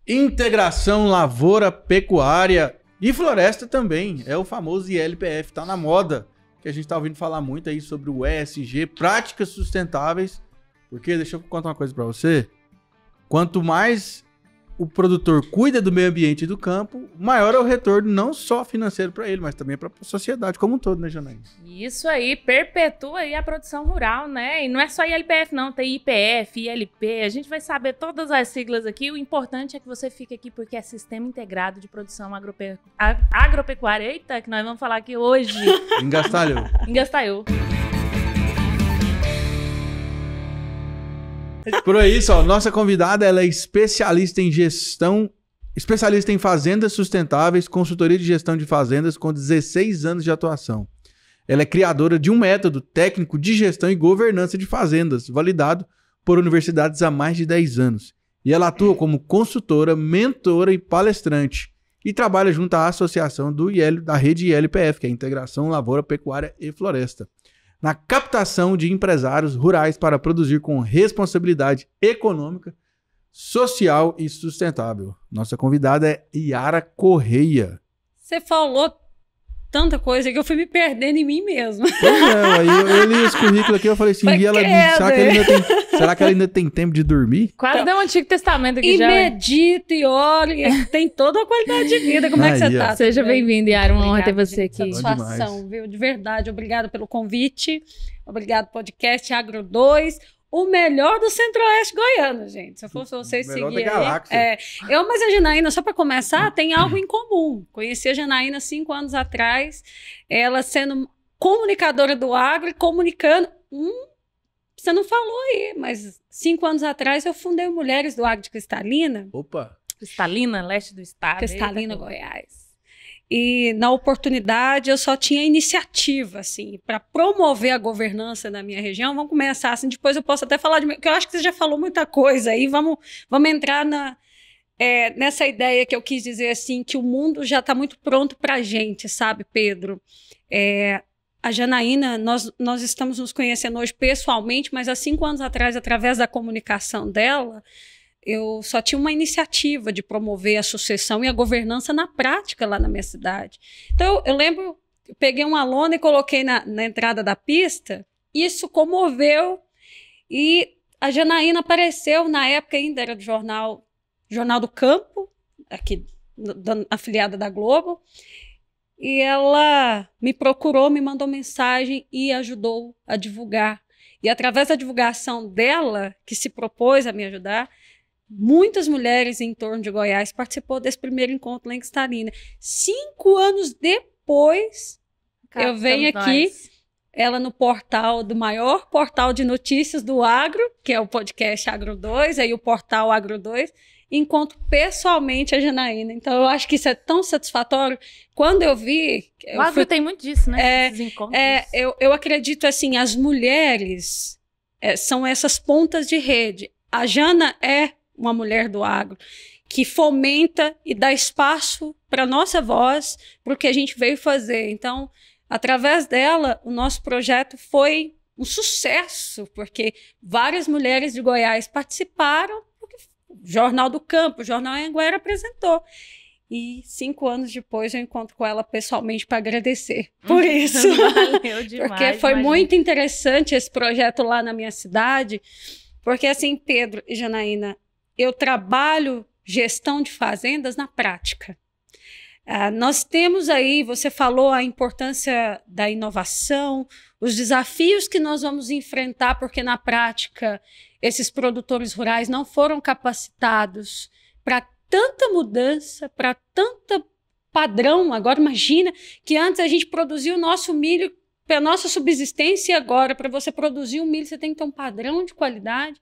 Integração Lavoura, Pecuária e Floresta também. É o famoso ILPF, tá na moda. Que a gente tá ouvindo falar muito aí sobre o ESG, práticas sustentáveis. Porque, deixa eu contar uma coisa pra você. Quanto mais o produtor cuida do meio ambiente e do campo, maior é o retorno, não só financeiro para ele, mas também para a sociedade como um todo, né, Janaína? Isso aí, perpetua aí a produção rural, né? E não é só ILPF não, tem IPF, ILP, a gente vai saber todas as siglas aqui. O importante é que você fique aqui porque é Sistema Integrado de Produção Agropecuária. Eita, que nós vamos falar aqui hoje. Engastalhou. Engastalhou. Por isso, ó, nossa convidada, ela é especialista em gestão, especialista em fazendas sustentáveis, consultoria de gestão de fazendas com 16 anos de atuação. Ela é criadora de um método técnico de gestão e governança de fazendas, validado por universidades há mais de 10 anos. E ela atua como consultora, mentora e palestrante. E trabalha junto à associação da rede ILPF, que é a Integração Lavoura, Pecuária e Floresta, na captação de empresários rurais para produzir com responsabilidade econômica, social e sustentável. Nossa convidada é Yara Correia. Você falou tanta coisa que eu fui me perdendo em mim mesma. Pois é, aí eu li esse currículo aqui, eu falei assim, e ela, será que ela ainda tem tempo de dormir? Quase deu um Antigo Testamento aqui e já. E medita e ore, tem toda a qualidade de vida. Como é que você tá? Seja bem-vindo, Yara, uma honra ter você aqui. Satisfação, viu? De verdade, obrigada pelo convite. Obrigado, podcast Agro 2. O melhor do Centro-Oeste goiano, gente. Se eu fosse vocês seguir aí. Eu, mas a Janaína, só para começar, tem algo em comum. Conheci a Janaína 5 anos atrás, ela sendo comunicadora do agro e comunicando. Você não falou aí, mas 5 anos atrás eu fundei o Mulheres do Agro de Cristalina. Opa! Cristalina, leste do estado. Cristalina, Goiás. E na oportunidade eu só tinha iniciativa, assim, para promover a governança na minha região. Vamos começar assim, depois eu posso até falar de mim, porque eu acho que você já falou muita coisa aí. Vamos entrar nessa ideia que eu quis dizer assim, que o mundo já está muito pronto para a gente, sabe, Pedro? A Janaína, nós estamos nos conhecendo hoje pessoalmente, mas há 5 anos atrás, através da comunicação dela, eu só tinha uma iniciativa de promover a sucessão e a governança na prática lá na minha cidade. Então, eu lembro, eu peguei uma lona e coloquei na entrada da pista, isso comoveu, e a Janaína apareceu, na época ainda era do Jornal do Campo, aqui, afiliada da Globo, e ela me procurou, me mandou mensagem e ajudou a divulgar. E através da divulgação dela, que se propôs a me ajudar, muitas mulheres em torno de Goiás participou desse primeiro encontro lá em Cristalina. 5 anos depois, eu venho aqui, ela no portal do maior portal de notícias do agro, que é o podcast Agro 2, aí o portal Agro 2, encontro pessoalmente a Janaína. Então, eu acho que isso é tão satisfatório. Quando eu vi... O agro tem muito disso, né? Esses encontros. Eu acredito, assim, as mulheres são essas pontas de rede. A Jana é uma mulher do agro, que fomenta e dá espaço para a nossa voz, para o que a gente veio fazer. Então, através dela, o nosso projeto foi um sucesso, porque várias mulheres de Goiás participaram, porque o Jornal do Campo, o Jornal Anhanguera apresentou. E 5 anos depois eu encontro com ela pessoalmente para agradecer por isso. Valeu demais. Porque foi muito interessante esse projeto lá na minha cidade, porque assim, Pedro e Janaína, eu trabalho gestão de fazendas na prática. Nós temos aí, você falou a importância da inovação, os desafios que nós vamos enfrentar, porque na prática esses produtores rurais não foram capacitados para tanta mudança, para tanto padrão. Agora imagina que antes a gente produzia o nosso milho para a nossa subsistência e agora para você produzir um milho você tem que ter um padrão de qualidade.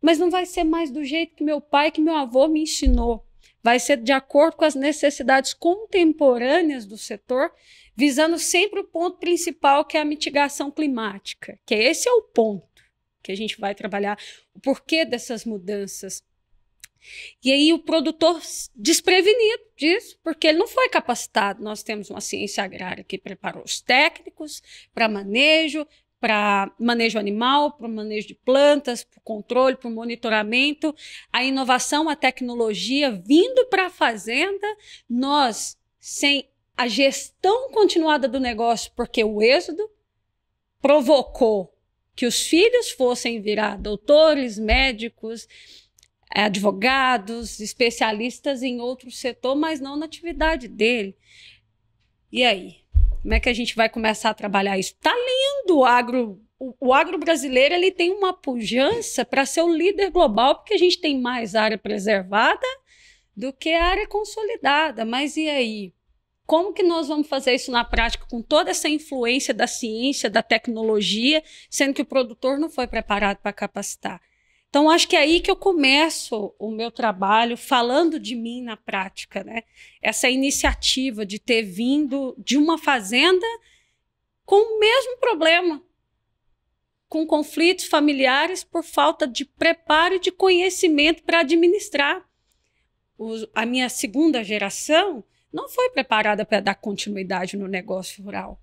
Mas não vai ser mais do jeito que meu pai, que meu avô me ensinou. Vai ser de acordo com as necessidades contemporâneas do setor, visando sempre o ponto principal, que é a mitigação climática. Que esse é o ponto que a gente vai trabalhar, o porquê dessas mudanças. E aí o produtor desprevenido disso, porque ele não foi capacitado. Nós temos uma ciência agrária que preparou os técnicos para manejo, para manejo animal, para manejo de plantas, para controle, para monitoramento, a inovação, a tecnologia vindo para a fazenda, nós, sem a gestão continuada do negócio, porque o êxodo provocou que os filhos fossem virar doutores, médicos, advogados, especialistas em outro setor, mas não na atividade dele. E aí? Como é que a gente vai começar a trabalhar isso? Está lindo o agro brasileiro, ele tem uma pujança para ser o líder global, porque a gente tem mais área preservada do que área consolidada. Mas e aí? Como que nós vamos fazer isso na prática com toda essa influência da ciência, da tecnologia, sendo que o produtor não foi preparado para capacitar? Então, acho que é aí que eu começo o meu trabalho, falando de mim na prática, né? Essa iniciativa de ter vindo de uma fazenda com o mesmo problema, com conflitos familiares por falta de preparo e de conhecimento para administrar. A minha segunda geração não foi preparada para dar continuidade no negócio rural.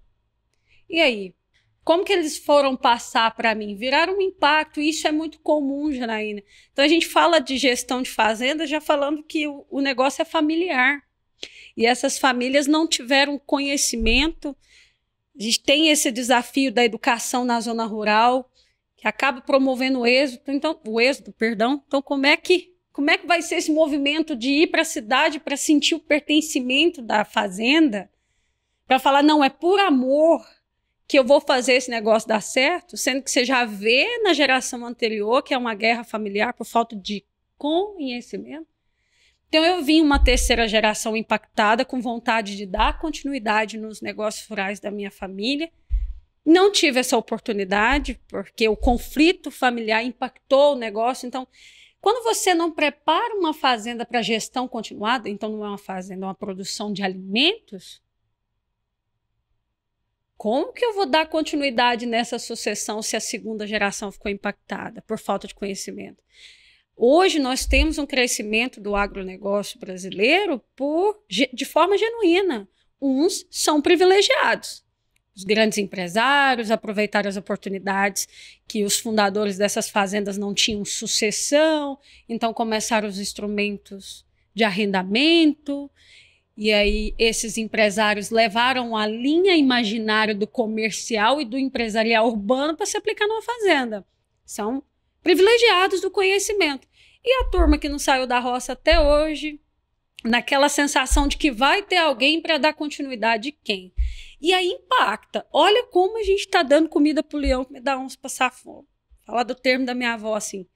E aí? Como que eles foram passar para mim? Viraram um impacto, e isso é muito comum, Janaína. Então, a gente fala de gestão de fazenda já falando que o negócio é familiar. E essas famílias não tiveram conhecimento. A gente tem esse desafio da educação na zona rural, que acaba promovendo o êxodo. Então, Então, como é que vai ser esse movimento de ir para a cidade para sentir o pertencimento da fazenda? Para falar, não, é por amor que eu vou fazer esse negócio dar certo, sendo que você já vê na geração anterior que é uma guerra familiar por falta de conhecimento. Então, eu vim uma terceira geração impactada, com vontade de dar continuidade nos negócios rurais da minha família. Não tive essa oportunidade, porque o conflito familiar impactou o negócio. Então, quando você não prepara uma fazenda para gestão continuada, então não é uma fazenda, é uma produção de alimentos, como que eu vou dar continuidade nessa sucessão se a segunda geração ficou impactada por falta de conhecimento? Hoje nós temos um crescimento do agronegócio brasileiro de forma genuína. Uns são privilegiados. Os grandes empresários aproveitaram as oportunidades que os fundadores dessas fazendas não tinham sucessão, então começaram os instrumentos de arrendamento. E aí esses empresários levaram a linha imaginária do comercial e do empresarial urbano para se aplicar numa fazenda. São privilegiados do conhecimento. E a turma que não saiu da roça até hoje, naquela sensação de que vai ter alguém para dar continuidade, quem? E aí impacta. Olha como a gente está dando comida para o leão que me dá uns passar fome. Falar do termo da minha avó assim.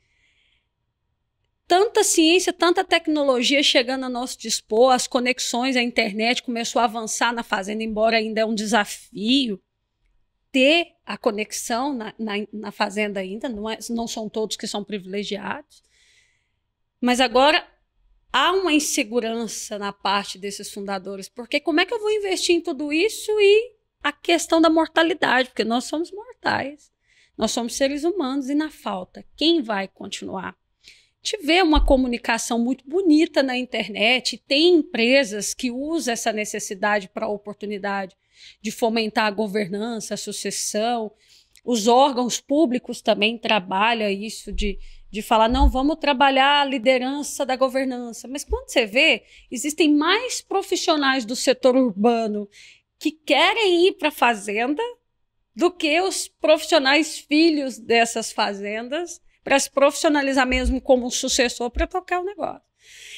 Tanta ciência, tanta tecnologia chegando a nosso dispor, as conexões, a internet começou a avançar na fazenda, embora ainda é um desafio ter a conexão na fazenda ainda, não são todos que são privilegiados. Mas agora há uma insegurança na parte desses fundadores, porque como é que eu vou investir em tudo isso e a questão da mortalidade, porque nós somos mortais, nós somos seres humanos e na falta, quem vai continuar? A gente vê uma comunicação muito bonita na internet, tem empresas que usam essa necessidade para a oportunidade de fomentar a governança, a sucessão. Os órgãos públicos também trabalham isso de falar, não, vamos trabalhar a liderança da governança. Mas quando você vê, existem mais profissionais do setor urbano que querem ir para a fazenda do que os profissionais filhos dessas fazendas para se profissionalizar mesmo como um sucessor para tocar o negócio.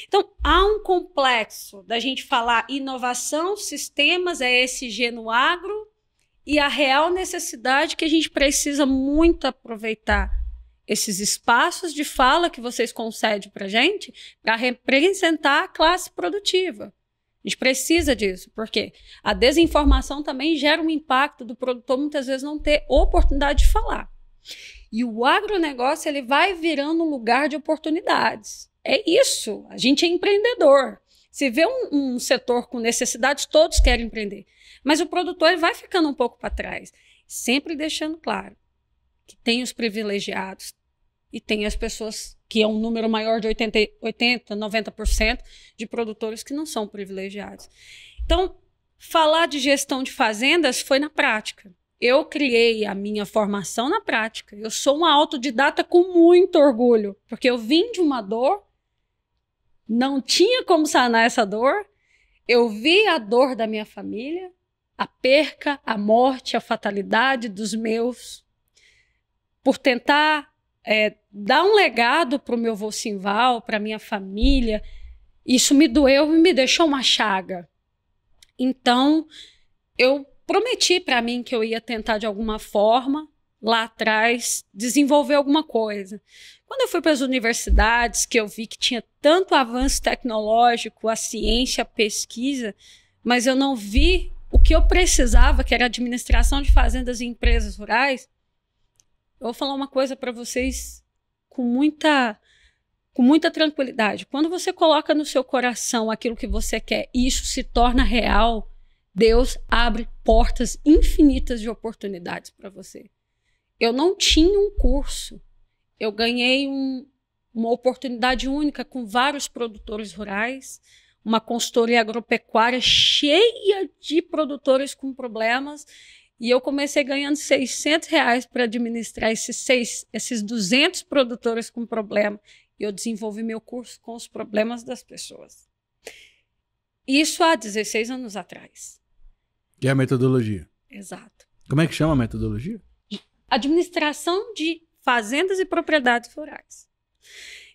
Então, há um complexo da gente falar inovação, sistemas, ESG no agro e a real necessidade que a gente precisa muito aproveitar esses espaços de fala que vocês concedem para a gente para representar a classe produtiva. A gente precisa disso, porque a desinformação também gera um impacto do produtor muitas vezes não ter oportunidade de falar. E o agronegócio ele vai virando um lugar de oportunidades. É isso, a gente é empreendedor. Se vê um setor com necessidades, todos querem empreender. Mas o produtor ele vai ficando um pouco para trás, sempre deixando claro que tem os privilegiados e tem as pessoas que é um número maior de 80, 90% de produtores que não são privilegiados. Então, falar de gestão de fazendas foi na prática. eu criei a minha formação na prática. Eu sou uma autodidata com muito orgulho, porque eu vim de uma dor, não tinha como sanar essa dor, eu vi a dor da minha família, a perca, a morte, a fatalidade dos meus, por tentar dar um legado para o meu avô Simval, para minha família. Isso me doeu e me deixou uma chaga. Então, eu prometi para mim que eu ia tentar de alguma forma, lá atrás, desenvolver alguma coisa. Quando eu fui para as universidades, que eu vi que tinha tanto avanço tecnológico, a ciência, a pesquisa, mas eu não vi o que eu precisava, que era administração de fazendas e empresas rurais. Eu vou falar uma coisa para vocês com muita tranquilidade. Quando você coloca no seu coração aquilo que você quer e isso se torna real, Deus abre portas infinitas de oportunidades para você. Eu não tinha um curso. Eu ganhei uma oportunidade única com vários produtores rurais, uma consultoria agropecuária cheia de produtores com problemas, e eu comecei ganhando R$600 para administrar esses 200 produtores com problema. E eu desenvolvi meu curso com os problemas das pessoas. Isso há 16 anos atrás. Que é a metodologia. Exato. Como é que chama a metodologia? Administração de fazendas e propriedades rurais.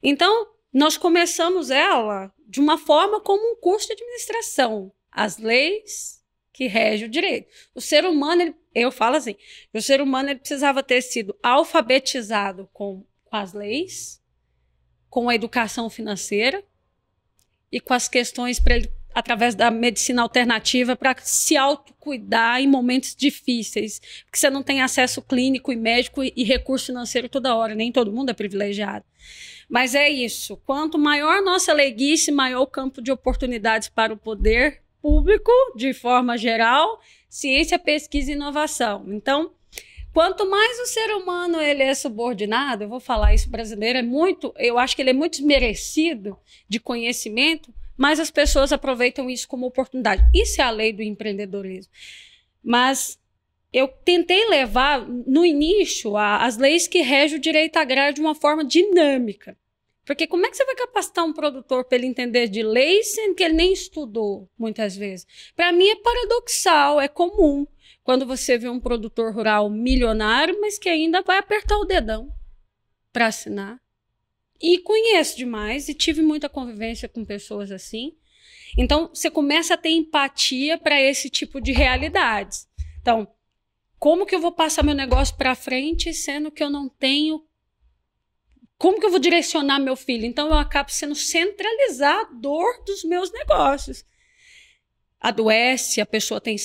Então, nós começamos ela de uma forma como um curso de administração. As leis que regem o direito. O ser humano, eu falo assim, o ser humano ele precisava ter sido alfabetizado com as leis, com a educação financeira e com as questões para ele, através da medicina alternativa, para se autocuidar em momentos difíceis, porque você não tem acesso clínico e médico e recurso financeiro toda hora, nem todo mundo é privilegiado. Mas é isso, quanto maior nossa leiguice, maior o campo de oportunidades para o poder público, de forma geral, ciência, pesquisa e inovação. Então, quanto mais o ser humano ele é subordinado, eu vou falar isso, brasileiro eu acho que ele é muito desmerecido de conhecimento, mas as pessoas aproveitam isso como oportunidade. Isso é a lei do empreendedorismo. Mas eu tentei levar, no início, as leis que regem o direito agrário de uma forma dinâmica. Porque como é que você vai capacitar um produtor para ele entender de leis, sendo que ele nem estudou, muitas vezes? Para mim é paradoxal, é comum. Quando você vê um produtor rural milionário, mas que ainda vai apertar o dedão para assinar. E conheço demais e tive muita convivência com pessoas assim. Então, você começa a ter empatia para esse tipo de realidades. Então, como que eu vou passar meu negócio para frente, sendo que eu não tenho... Como que eu vou direcionar meu filho? Então, eu acabo sendo centralizador dos meus negócios. Adoece, a pessoa tem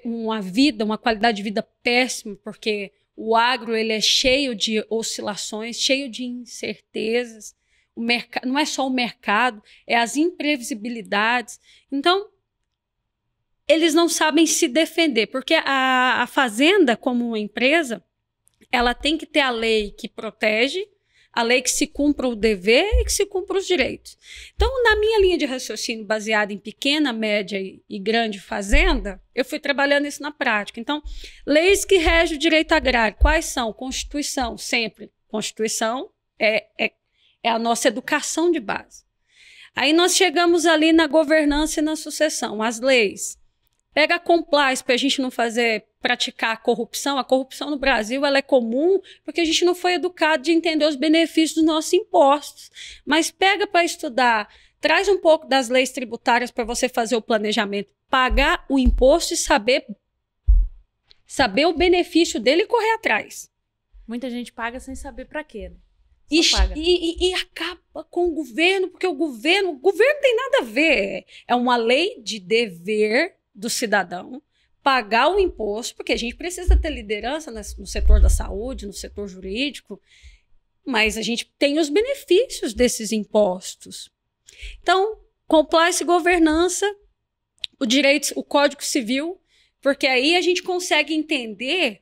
uma qualidade de vida péssima, porque o agro ele é cheio de oscilações, cheio de incertezas. Não é só o mercado, é as imprevisibilidades. Então, eles não sabem se defender, porque a fazenda, como uma empresa, ela tem que ter a lei que protege, a lei que se cumpra o dever e que se cumpra os direitos. Então, na minha linha de raciocínio baseada em pequena, média e grande fazenda, eu fui trabalhando isso na prática. Então, leis que regem o direito agrário, quais são? Constituição, sempre. Constituição é a nossa educação de base. Aí nós chegamos ali na governança e na sucessão, as leis. Pega a compliance para a gente não praticar a corrupção. A corrupção no Brasil ela é comum porque a gente não foi educado de entender os benefícios dos nossos impostos. Mas pega para estudar, traz um pouco das leis tributárias para você fazer o planejamento, pagar o imposto e saber o benefício dele e correr atrás. Muita gente paga sem saber para quê. E acaba com o governo, porque o governo tem nada a ver. É uma lei de dever do cidadão pagar o imposto, porque a gente precisa ter liderança no setor da saúde, no setor jurídico, mas a gente tem os benefícios desses impostos. Então, compliance e governança, o Código Civil, porque aí a gente consegue entender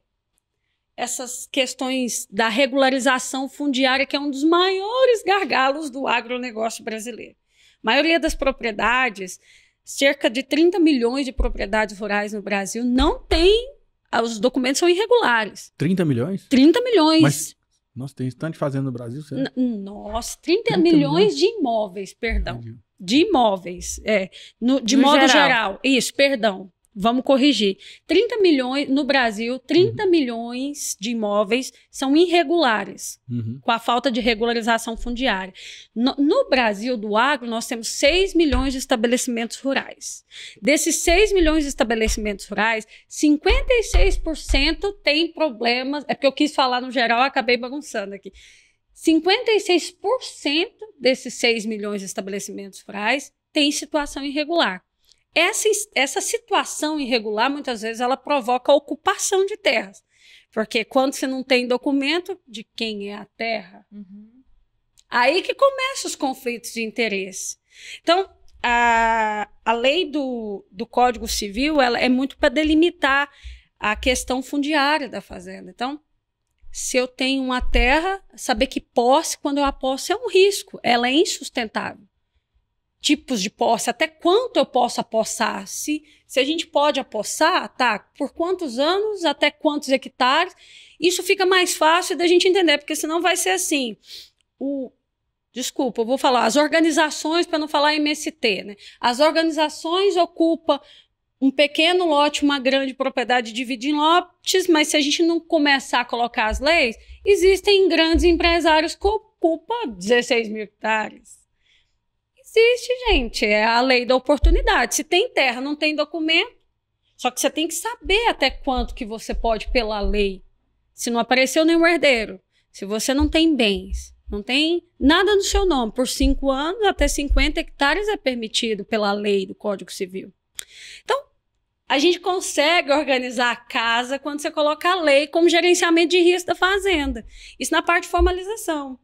essas questões da regularização fundiária, que é um dos maiores gargalos do agronegócio brasileiro. A maioria das propriedades, cerca de 30 milhões de propriedades rurais no Brasil, não tem os documentos são irregulares. 30 milhões? 30 milhões. Mas, nossa, tem tanto de fazenda no Brasil, certo? Nossa, 30 milhões de imóveis, perdão. Entendi. De imóveis, de No modo geral. geral. Isso, perdão. Vamos corrigir. 30 milhões, no Brasil, 30 milhões de imóveis são irregulares, com a falta de regularização fundiária. No Brasil, do agro, nós temos 6 milhões de estabelecimentos rurais. Desses 6 milhões de estabelecimentos rurais, 56% tem problemas, é porque eu quis falar no geral, acabei bagunçando aqui. 56% desses 6 milhões de estabelecimentos rurais tem situação irregular. Essa situação irregular, muitas vezes, ela provoca a ocupação de terras. Porque quando você não tem documento de quem é a terra, aí que começam os conflitos de interesse. Então, a lei do Código Civil, ela é muito para delimitar a questão fundiária da fazenda. Então, se eu tenho uma terra, saber que posse, quando eu a posse, é um risco. Ela é insustentável. Tipos de posse, até quanto eu posso apossar? Se a gente pode apossar, tá? Por quantos anos, até quantos hectares? Isso fica mais fácil da gente entender, porque senão vai ser assim. Desculpa, eu vou falar, as organizações, para não falar MST, né? As organizações ocupam um pequeno lote, uma grande propriedade, dividida em lotes, mas se a gente não começar a colocar as leis, existem grandes empresários que ocupam 16 mil hectares. Existe, gente, é a lei da oportunidade. Se tem terra, não tem documento, só que você tem que saber até quanto que você pode pela lei. Se não apareceu nenhum herdeiro, se você não tem bens, não tem nada no seu nome, por 5 anos, até 50 hectares é permitido pela lei do Código Civil. Então, a gente consegue organizar a casa quando você coloca a lei como gerenciamento de risco da fazenda. Isso na parte de formalização.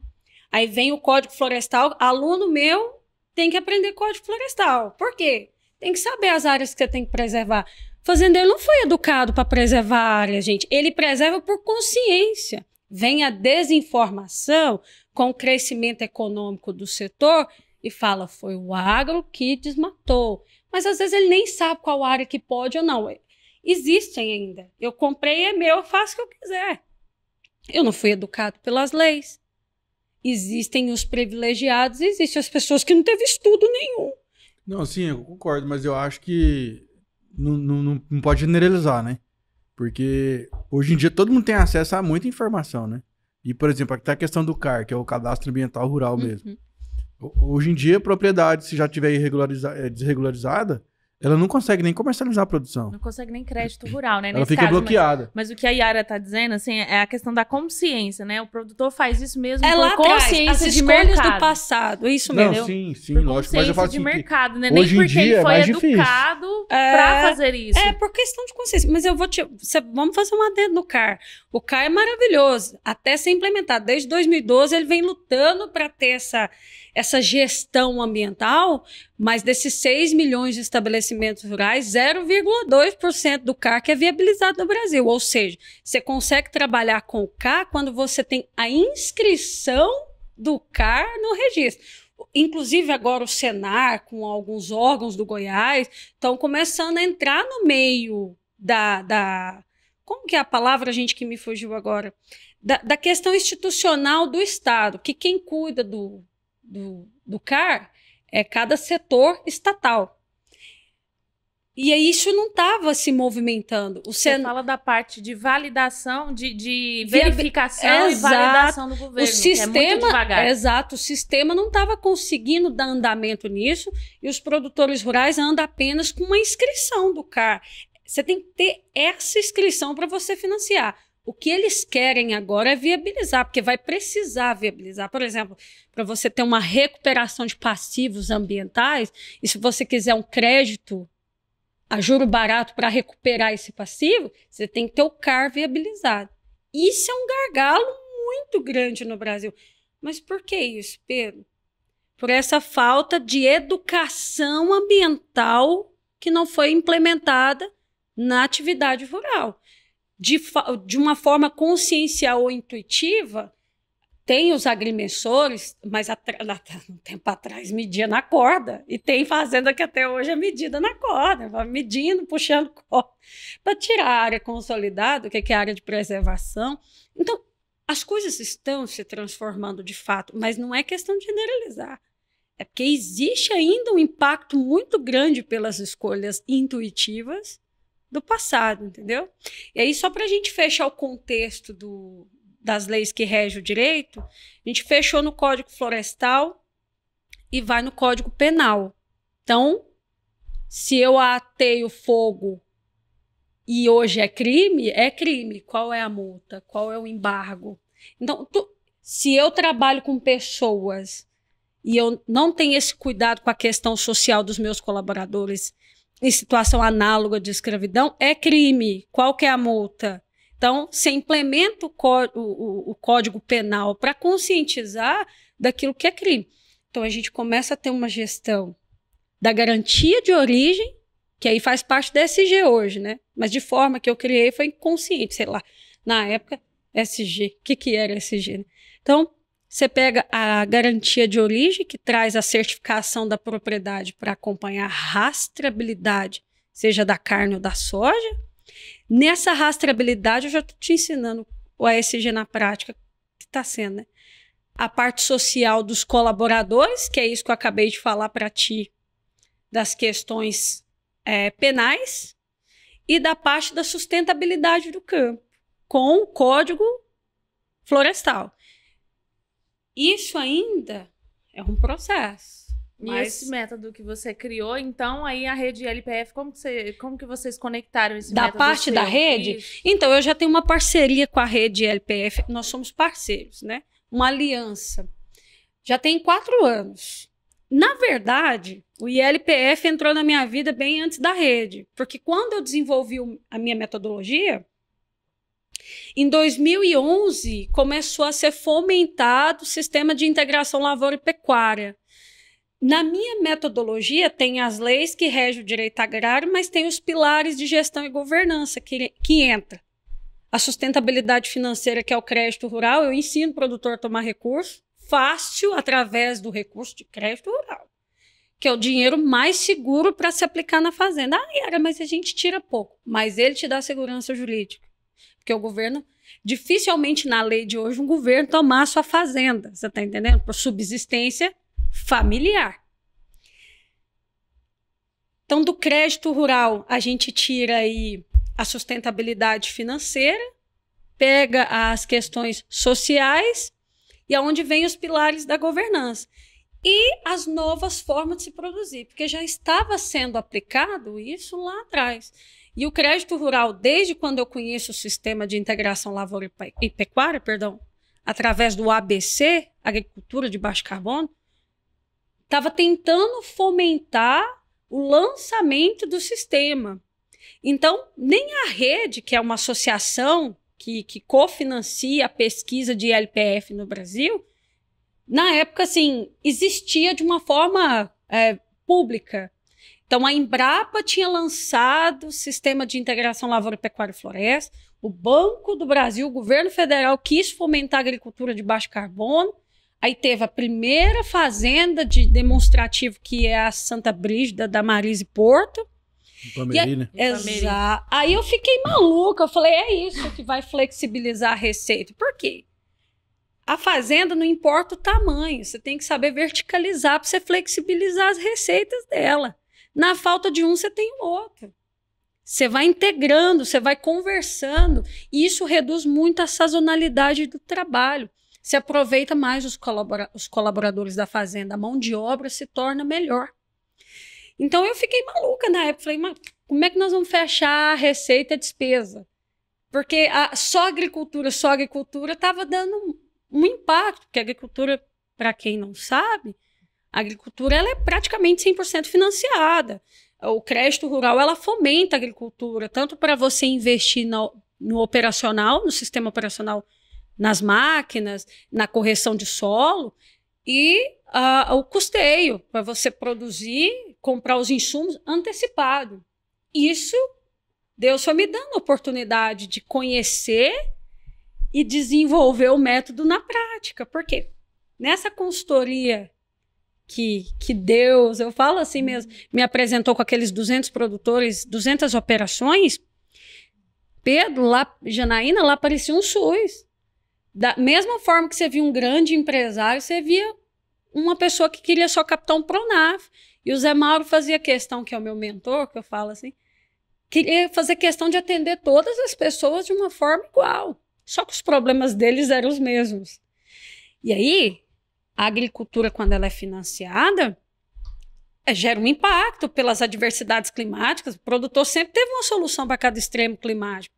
Aí vem o Código Florestal, aluno meu tem que aprender Código Florestal. Por quê? Tem que saber as áreas que você tem que preservar. O fazendeiro não foi educado para preservar a área, gente. Ele preserva por consciência. Vem a desinformação com o crescimento econômico do setor e fala, foi o agro que desmatou. Mas às vezes ele nem sabe qual área que pode ou não. Existem ainda. Eu comprei, é meu, eu faço o que eu quiser. Eu não fui educado pelas leis. Existem os privilegiados, existem as pessoas que não teve estudo nenhum. Não, sim, eu concordo, mas eu acho que não pode generalizar, né? Porque hoje em dia todo mundo tem acesso a muita informação, né? E, por exemplo, até a questão do CAR, que é o Cadastro Ambiental Rural mesmo. Hoje em dia, a propriedade, se já tiver desregularizada, ela não consegue nem comercializar a produção. Não consegue nem crédito rural, né? Ela Nesse fica caso, bloqueada. Mas o que a Yara tá dizendo, assim, é a questão da consciência, né? O produtor faz isso mesmo Lá por consciência atrás, as de escolhas mercado. do passado, isso Não, mesmo. sim, Por lógico. Mas eu falo consciência de assim, mercado, né? hoje Nem em porque dia ele é foi mais difícil. educado pra fazer isso. Por questão de consciência. Mas eu vou vamos fazer um adendo no CAR. O CAR é maravilhoso, até ser implementado. Desde 2012 ele vem lutando para ter essa gestão ambiental, mas desses 6 milhões de estabelecimentos rurais, 0,2% do CAR que é viabilizado no Brasil. Ou seja, você consegue trabalhar com o CAR quando você tem a inscrição do CAR no registro. Inclusive agora o Senar, com alguns órgãos do Goiás, estão começando a entrar no meio como que é a palavra, gente, que me fugiu agora? Da questão institucional do Estado, que quem cuida do CAR é cada setor estatal. E aí isso não estava se movimentando. Você fala da parte de validação, de verificação e validação do governo, que é muito devagar. Exato, o sistema não estava conseguindo dar andamento nisso e os produtores rurais andam apenas com uma inscrição do CAR. Você tem que ter essa inscrição para você financiar. O que eles querem agora é viabilizar, porque vai precisar viabilizar. Por exemplo, para você ter uma recuperação de passivos ambientais, e se você quiser um crédito a juro barato para recuperar esse passivo, você tem que ter o CAR viabilizado. Isso é um gargalo muito grande no Brasil. Mas por que isso, Pedro? Por essa falta de educação ambiental que não foi implementada na atividade rural. De uma forma consciencial ou intuitiva, Tem os agrimensores, mas um tempo atrás media na corda. E tem fazenda que até hoje é medida na corda. Vai medindo, puxando corda. Para tirar a área consolidada, que é a área de preservação. Então, as coisas estão se transformando de fato, mas não é questão de generalizar. É porque existe ainda um impacto muito grande pelas escolhas intuitivas do passado, entendeu? E aí, só para a gente fechar o contexto das leis que regem o direito, a gente fechou no Código Florestal e vai no Código Penal. Então, se eu ateio fogo e hoje é crime, é crime. Qual é a multa? Qual é o embargo? Então, se eu trabalho com pessoas e eu não tenho esse cuidado com a questão social dos meus colaboradores em situação análoga de escravidão, é crime. Qual que é a multa? Então, você implementa o Código Penal para conscientizar daquilo que é crime. Então, a gente começa a ter uma gestão da garantia de origem, que aí faz parte da SG hoje, né? Mas de forma que eu criei foi inconsciente, sei lá. Na época, SG. O que era SG? Né? Então, você pega a garantia de origem, que traz a certificação da propriedade para acompanhar a rastreabilidade, seja da carne ou da soja. Nessa rastreabilidade, eu já estou te ensinando o ASG na prática, que está sendo, né? A parte social dos colaboradores, que é isso que eu acabei de falar para ti, das questões penais, e da parte da sustentabilidade do campo, com o Código Florestal. Isso ainda é um processo. E esse método que você criou, então, aí a rede LPF, como que vocês conectaram esse método? Da parte da rede? Isso. Então, eu já tenho uma parceria com a rede LPF, nós somos parceiros, né? Uma aliança. Já tem 4 anos. Na verdade, o ILPF entrou na minha vida bem antes da rede, porque quando eu desenvolvi a minha metodologia, em 2011 começou a ser fomentado o sistema de integração lavoura e pecuária. Na minha metodologia tem as leis que regem o direito agrário, mas tem os pilares de gestão e governança que entra. A sustentabilidade financeira, que é o crédito rural, eu ensino o produtor a tomar recurso fácil através do recurso de crédito rural, que é o dinheiro mais seguro para se aplicar na fazenda. Mas a gente tira pouco, mas ele te dá segurança jurídica. Porque o governo, dificilmente na lei de hoje, um governo tomar a sua fazenda, você está entendendo? Por subsistência familiar. Então, do crédito rural, a gente tira aí a sustentabilidade financeira, pega as questões sociais e aonde vem os pilares da governança. E as novas formas de se produzir, porque já estava sendo aplicado isso lá atrás. E o crédito rural, desde quando eu conheço o sistema de integração lavoura e pecuária, através do ABC, Agricultura de Baixo Carbono, estava tentando fomentar o lançamento do sistema. Então, nem a rede, que é uma associação que cofinancia a pesquisa de ILPF no Brasil, na época, assim, existia de uma forma pública. Então, a Embrapa tinha lançado o Sistema de Integração Lavoura, Pecuária e Floresta, o Banco do Brasil, o governo federal quis fomentar a agricultura de baixo carbono, aí teve a primeira fazenda de demonstrativo, que é a Santa Brígida, da Marise Porto. Pameri, né? Exato. Aí eu fiquei maluca, eu falei, é isso que vai flexibilizar a receita. Por quê? A fazenda não importa o tamanho, você tem que saber verticalizar para você flexibilizar as receitas dela. Na falta de um, você tem o outro. Você vai integrando, você vai conversando, e isso reduz muito a sazonalidade do trabalho. Você aproveita mais os colaboradores da fazenda, a mão de obra se torna melhor. Então eu fiquei maluca na época, falei, mas como é que nós vamos fechar a receita e a despesa? Porque só agricultura estava dando um impacto, porque a agricultura, para quem não sabe, a agricultura ela é praticamente 100% financiada. O crédito rural ela fomenta a agricultura, tanto para você investir no operacional, no sistema operacional, nas máquinas, na correção de solo, e o custeio, para você produzir, comprar os insumos antecipado. Isso, Deus foi me dando a oportunidade de conhecer e desenvolver o método na prática. Por quê? Nessa consultoria que Deus, eu falo assim mesmo, me apresentou com aqueles 200 produtores, 200 operações, Pedro, lá, Janaína, lá parecia um SUS. Da mesma forma que você via um grande empresário, você via uma pessoa que queria só captar um Pronaf. E o Zé Mauro fazia questão, que é o meu mentor, que eu falo assim, queria fazer questão de atender todas as pessoas de uma forma igual. Só que os problemas deles eram os mesmos. E aí, a agricultura, quando ela é financiada, gera um impacto pelas adversidades climáticas. O produtor sempre teve uma solução para cada extremo climático.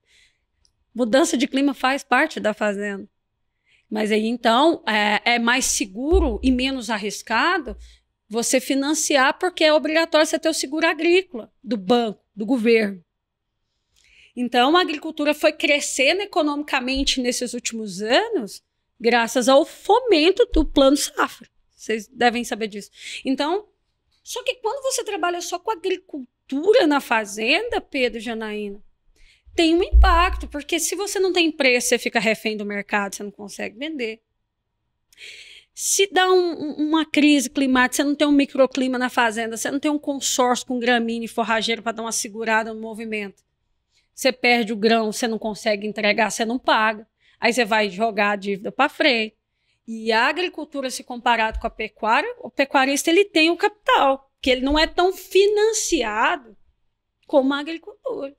Mudança de clima faz parte da fazenda. Mas aí, então, é mais seguro e menos arriscado você financiar, porque é obrigatório você ter o seguro agrícola do banco, do governo. Então, a agricultura foi crescendo economicamente nesses últimos anos, graças ao fomento do Plano Safra. Vocês devem saber disso. Então, só que quando você trabalha só com agricultura na fazenda, Pedro e Janaína, tem um impacto, porque se você não tem preço, você fica refém do mercado, você não consegue vender. Se dá uma crise climática, você não tem um microclima na fazenda, você não tem um consórcio com gramínea e forrageiro para dar uma segurada no movimento. Você perde o grão, você não consegue entregar, você não paga. Aí você vai jogar a dívida para frente. E a agricultura, se comparado com a pecuária, o pecuarista ele tem o capital, que ele não é tão financiado como a agricultura.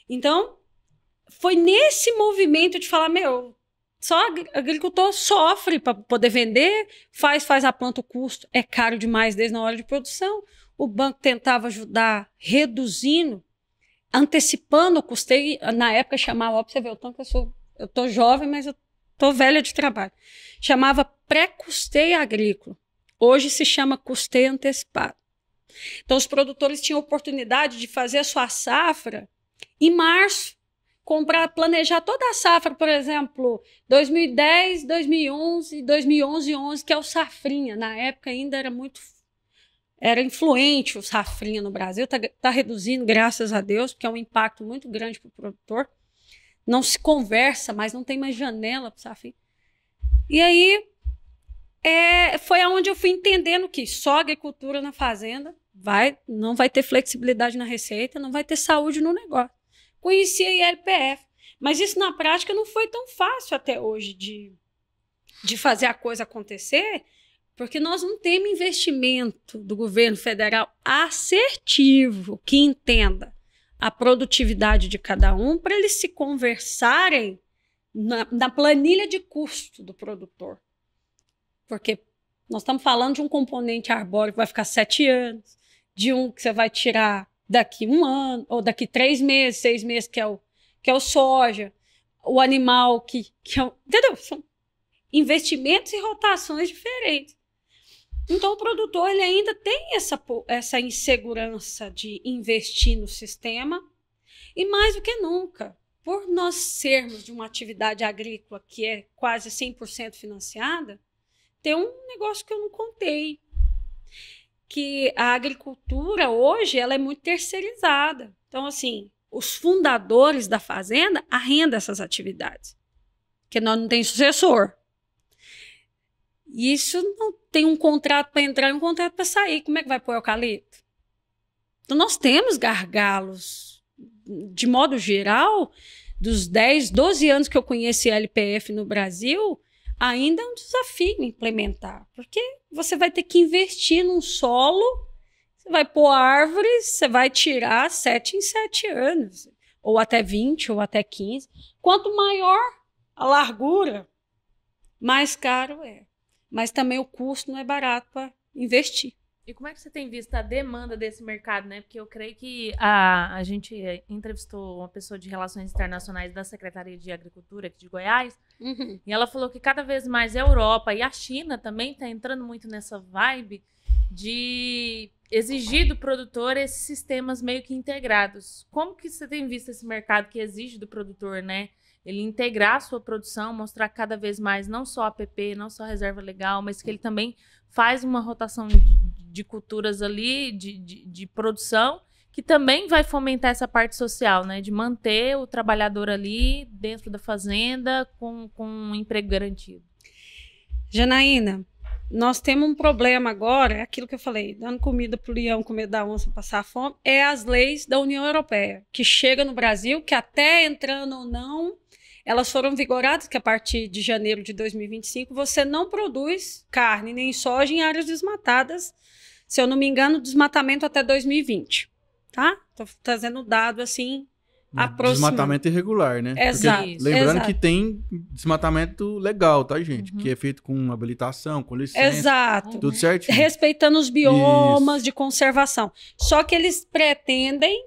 Então, foi nesse movimento de falar, só agricultor sofre para poder vender, faz a planta, o custo é caro demais desde na hora de produção. O banco tentava ajudar reduzindo, antecipando o custeio. Na época chamava, ó, pra você ver o tanto que eu tô jovem, mas eu tô velha de trabalho. Chamava pré-custeio agrícola. Hoje se chama custeio antecipado. Então os produtores tinham oportunidade de fazer a sua safra em março, planejar toda a safra, por exemplo, 2010, 2011, 2011, que é o safrinha. Na época ainda era influente o safrinha no Brasil, tá reduzindo, graças a Deus, porque é um impacto muito grande para o produtor. Não se conversa mais, não tem mais janela para o safrinha. E aí foi aonde eu fui entendendo que só agricultura na fazenda não vai ter flexibilidade na receita, não vai ter saúde no negócio. Conhecia a ILPF, mas isso na prática não foi tão fácil até hoje de fazer a coisa acontecer, porque nós não temos investimento do governo federal assertivo que entenda a produtividade de cada um para eles se conversarem na planilha de custo do produtor. Porque nós estamos falando de um componente arbóreo que vai ficar 7 anos, de um que você vai tirar daqui 1 ano, ou daqui 3 meses, 6 meses, que é o soja, o animal que é o... Entendeu? São investimentos e rotações diferentes. Então, o produtor ele ainda tem essa insegurança de investir no sistema, e mais do que nunca, por nós sermos de uma atividade agrícola que é quase 100% financiada, tem um negócio que eu não contei, que a agricultura hoje ela é muito terceirizada. Então, assim, os fundadores da fazenda arrendam essas atividades, porque nós não temos sucessor. E isso não tem um contrato para entrar e um contrato para sair. Como é que vai pôr eucalipto? Então, nós temos gargalos. De modo geral, dos 10, 12 anos que eu conheci a LPF no Brasil, ainda é um desafio implementar, porque você vai ter que investir num solo, você vai pôr árvores, você vai tirar 7 em 7 anos, ou até 20, ou até 15. Quanto maior a largura, mais caro é. Mas também o custo não é barato para investir. E como é que você tem visto a demanda desse mercado, né? Porque eu creio que a gente entrevistou uma pessoa de Relações Internacionais da Secretaria de Agricultura aqui de Goiás, e ela falou que cada vez mais a Europa e a China também está entrando muito nessa vibe de exigir do produtor esses sistemas meio que integrados. Como que você tem visto esse mercado que exige do produtor, né? Ele integrar a sua produção, mostrar cada vez mais não só APP, não só reserva legal, mas que ele também faz uma rotação de culturas ali, de produção, que também vai fomentar essa parte social, né? De manter o trabalhador ali dentro da fazenda com um emprego garantido. Janaína, nós temos um problema agora, é aquilo que eu falei, dando comida para o leão, comer da onça, passar fome, é as leis da União Europeia, que chega no Brasil, que até entrando ou não, elas foram vigoradas, que a partir de janeiro de 2025, você não produz carne nem soja em áreas desmatadas, se eu não me engano, desmatamento até 2020, tá? Estou trazendo dado assim, aproximado. Desmatamento irregular, né? Exato. Porque, lembrando exato. que tem desmatamento legal, tá, gente? Que é feito com habilitação, com licença. Exato. Tudo certinho. Respeitando os biomas de conservação. Só que eles pretendem...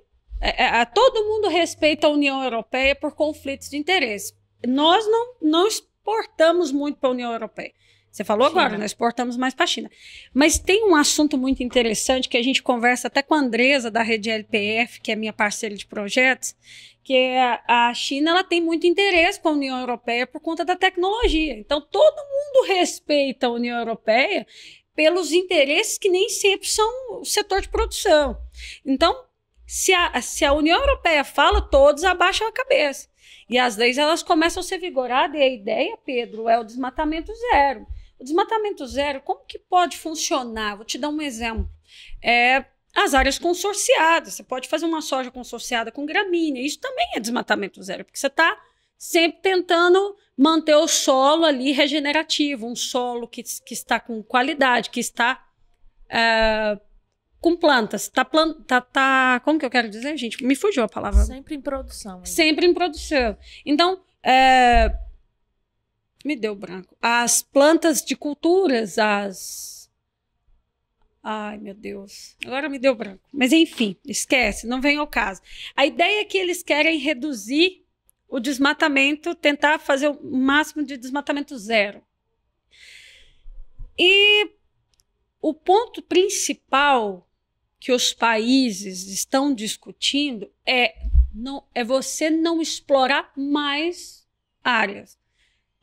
todo mundo respeita a União Europeia por conflitos de interesse. Nós não exportamos muito para a União Europeia. Você falou China. agora, nós exportamos mais para a China. Mas tem um assunto muito interessante que a gente conversa até com a Andresa, da Rede LPF, que é minha parceira de projetos, que é a China, ela tem muito interesse com a União Europeia por conta da tecnologia. Então, todo mundo respeita a União Europeia pelos interesses que nem sempre são o setor de produção. Então, se a União Europeia fala, todos abaixam a cabeça. E as leis, elas começam a ser vigoradas, e a ideia, Pedro, é o desmatamento zero. O desmatamento zero, como que pode funcionar? Vou te dar um exemplo. As áreas consorciadas. Você pode fazer uma soja consorciada com gramínea. Isso também é desmatamento zero, porque você está sempre tentando manter o solo ali regenerativo, um solo que está com qualidade, que está com plantas. Como que eu quero dizer, gente? Me fugiu a palavra. Sempre em produção. Hein? Sempre em produção. Então, me deu branco. As plantas de culturas, ai, meu Deus. Agora me deu branco. Mas, enfim, esquece, não vem ao caso. A ideia é que eles querem reduzir o desmatamento, tentar fazer o máximo de desmatamento zero. E o ponto principal que os países estão discutindo é você não explorar mais áreas,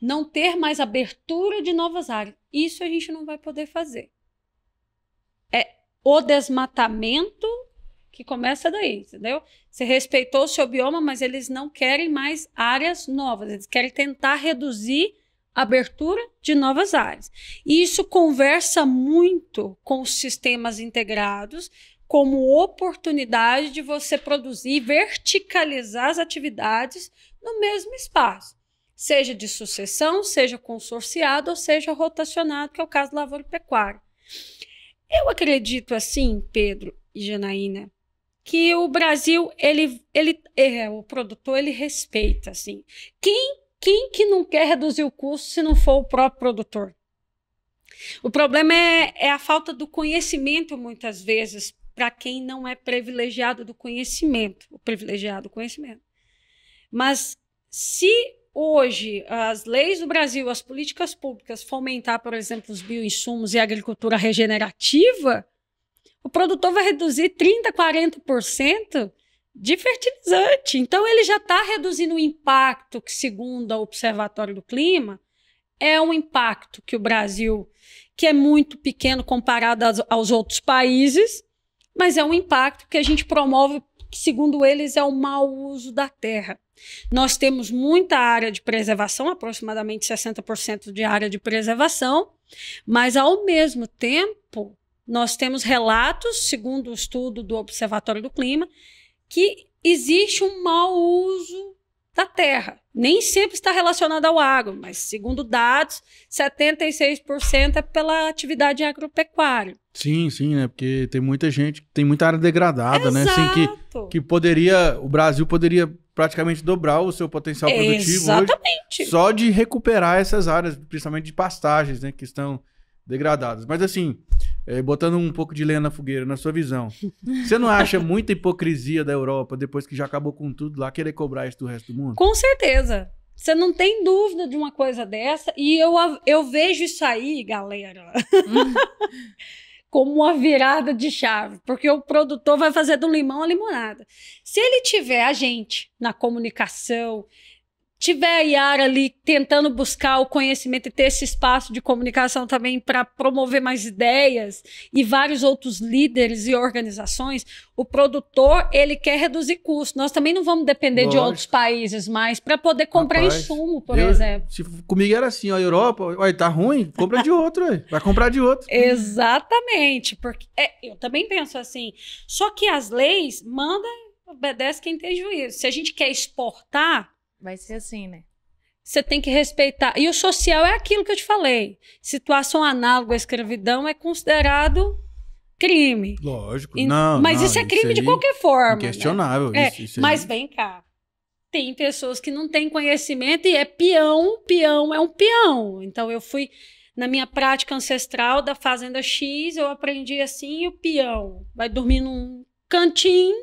não ter mais abertura de novas áreas. Isso a gente não vai poder fazer. É o desmatamento que começa daí, entendeu? Você respeitou o seu bioma, mas eles não querem mais áreas novas, eles querem tentar reduzir a abertura de novas áreas. E isso conversa muito com os sistemas integrados, como oportunidade de você produzir, verticalizar as atividades no mesmo espaço. Seja de sucessão, seja consorciado ou seja rotacionado, que é o caso da lavoura e pecuária. Eu acredito assim, Pedro e Janaína, que o Brasil, o produtor, ele respeita, assim. Quem que não quer reduzir o custo se não for o próprio produtor? O problema é a falta do conhecimento, muitas vezes, para quem não é privilegiado do conhecimento, o privilegiado do conhecimento. Mas se hoje as leis do Brasil, as políticas públicas fomentar, por exemplo, os bioinsumos e a agricultura regenerativa, o produtor vai reduzir 30%, 40% de fertilizante. Então, ele já está reduzindo o impacto que, segundo o Observatório do Clima, é um impacto que o Brasil, que é muito pequeno comparado aos outros países, mas é um impacto que a gente promove, que, segundo eles, é o mau uso da terra. Nós temos muita área de preservação, aproximadamente 60% de área de preservação, mas, ao mesmo tempo, nós temos relatos, segundo o estudo do Observatório do Clima, que existe um mau uso da terra. Nem sempre está relacionado ao agro, mas, segundo dados, 76% é pela atividade agropecuária. Sim, né? Porque tem muita gente, tem muita área degradada, né? Assim, que o Brasil poderia praticamente dobrar o seu potencial produtivo hoje, só de recuperar essas áreas, principalmente de pastagens, né? Que estão degradadas. Mas assim, botando um pouco de lenha na fogueira, na sua visão, você não acha muita hipocrisia da Europa, depois que já acabou com tudo lá, querer cobrar isso do resto do mundo? Com certeza. Você não tem dúvida de uma coisa dessa. E eu vejo isso aí, galera, como uma virada de chave. Porque o produtor vai fazer do limão a limonada. Se ele tiver a gente na comunicação, tiver a Yara ali tentando buscar o conhecimento e ter esse espaço de comunicação também para promover mais ideias e vários outros líderes e organizações, o produtor, ele quer reduzir custos. Nós também não vamos depender de outros países mais para poder comprar insumo, por exemplo. Comigo era assim, ó, a Europa, olha, tá ruim, compra de outro, vai comprar de outro. Exatamente, porque eu também penso assim, só que as leis obedece quem tem juízo. Se a gente quer exportar, vai ser assim, né? Você tem que respeitar. E o social é aquilo que eu te falei. Situação análoga à escravidão é considerado crime. Lógico. Mas isso é crime de qualquer forma. Inquestionável. Né? Isso mas vem cá. Tem pessoas que não têm conhecimento e é peão. Peão é um peão. Então eu fui, na minha prática ancestral da Fazenda X, eu aprendi assim, o peão vai dormir num cantinho.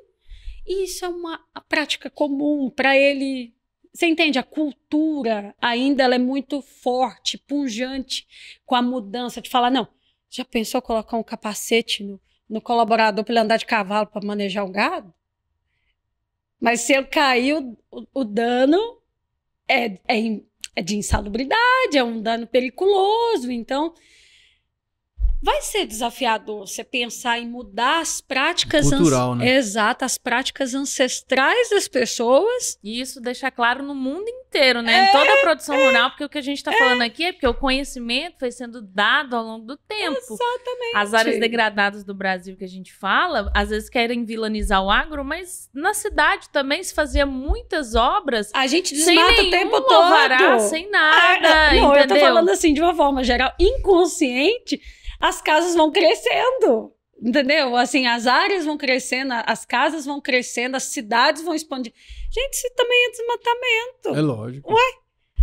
E isso é uma prática comum para ele. Você entende? A cultura ainda ela é muito forte, pungente com a mudança de falar, não, já pensou colocar um capacete no colaborador para ele andar de cavalo para manejar o gado? Mas se ele cair, o dano é de insalubridade, é um dano periculoso. Então, vai ser desafiador você pensar em mudar as práticas cultural, né? Exato, as práticas ancestrais das pessoas. E isso deixa claro no mundo inteiro, né? Em toda a produção rural, porque o que a gente está falando aqui é porque o conhecimento foi sendo dado ao longo do tempo. Exatamente. As áreas degradadas do Brasil que a gente fala, às vezes querem vilanizar o agro, mas na cidade também se fazia muitas obras. A gente desmata o tempo todo. Alvará, sem nada, não, entendeu? Eu tô falando assim, de uma forma geral, inconsciente. As casas vão crescendo, entendeu? Assim, as áreas vão crescendo, as casas vão crescendo, as cidades vão expandindo. Gente, isso também é desmatamento. É lógico. Ué?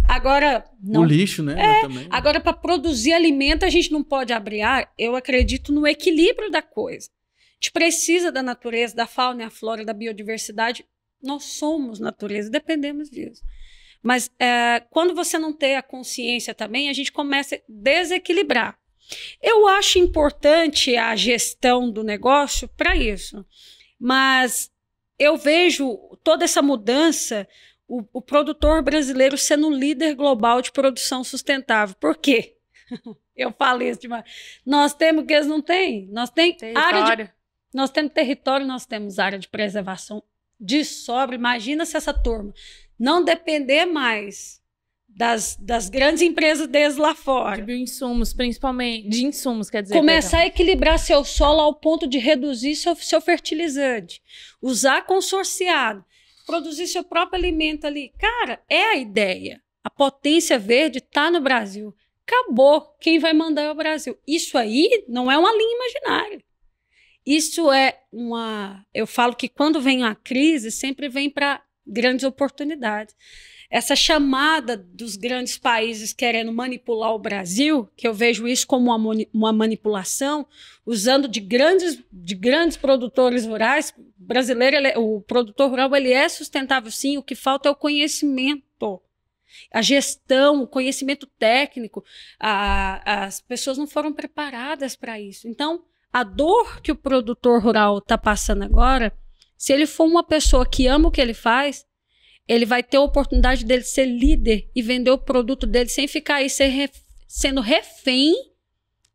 Agora... Não, o lixo, né? Também. Agora, para produzir alimento, a gente não pode abrir. Eu acredito no equilíbrio da coisa. A gente precisa da natureza, da fauna e a flora, da biodiversidade. Nós somos natureza, dependemos disso. Mas quando você não tem a consciência também, a gente começa a desequilibrar. Eu acho importante a gestão do negócio para isso, mas eu vejo toda essa mudança, o produtor brasileiro sendo um líder global de produção sustentável. Por quê? Eu falo isso demais. Nós temos o que eles não têm. Nós temos nós temos território, nós temos área de preservação de sobra. Imagina se essa turma não depender mais das grandes empresas deles lá fora. De bioinsumos, principalmente. De insumos, quer dizer. Começar a equilibrar seu solo ao ponto de reduzir seu fertilizante. Usar consorciado. Produzir seu próprio alimento ali. Cara, é a ideia. A potência verde está no Brasil. Acabou. Quem vai mandar é o Brasil. Isso aí não é uma linha imaginária. Isso é uma... Eu falo que quando vem uma crise, sempre vem para grandes oportunidades. Essa chamada dos grandes países querendo manipular o Brasil, que eu vejo isso como uma manipulação, usando de grandes produtores rurais. Brasileiro, o produtor rural ele é sustentável sim, o que falta é o conhecimento, a gestão, o conhecimento técnico. As pessoas não foram preparadas para isso. Então, a dor que o produtor rural está passando agora, se ele for uma pessoa que ama o que ele faz, ele vai ter a oportunidade dele ser líder e vender o produto dele sem ficar aí sendo refém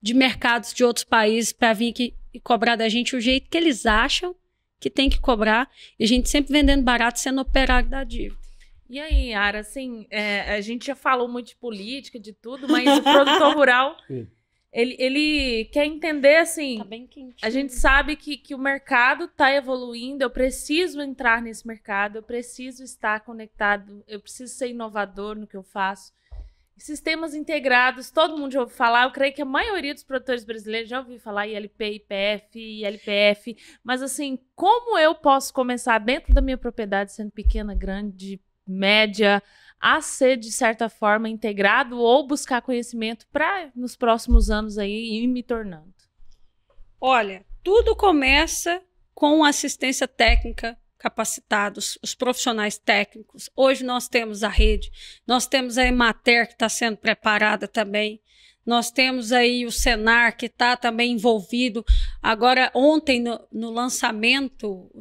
de mercados de outros países para vir aqui e cobrar da gente o jeito que eles acham que tem que cobrar. E a gente sempre vendendo barato, sendo operário da dívida. E aí, Yara, assim, a gente já falou muito de política, de tudo, mas o produtor rural... Ele quer entender, assim, tá bem quentinho. A gente sabe que o mercado está evoluindo, eu preciso entrar nesse mercado, eu preciso estar conectado, eu preciso ser inovador no que eu faço. Sistemas integrados, todo mundo já ouviu falar, eu creio que a maioria dos produtores brasileiros já ouviu falar ILP, IPF, ILPF, mas assim, como eu posso começar dentro da minha propriedade, sendo pequena, grande, média, a ser, de certa forma, integrado ou buscar conhecimento para, nos próximos anos, aí, ir me tornando? Olha, tudo começa com assistência técnica capacitada, os profissionais técnicos. Hoje nós temos a rede, nós temos a Emater, que está sendo preparada também. Nós temos aí o Senar, que está também envolvido. Agora, ontem, no lançamento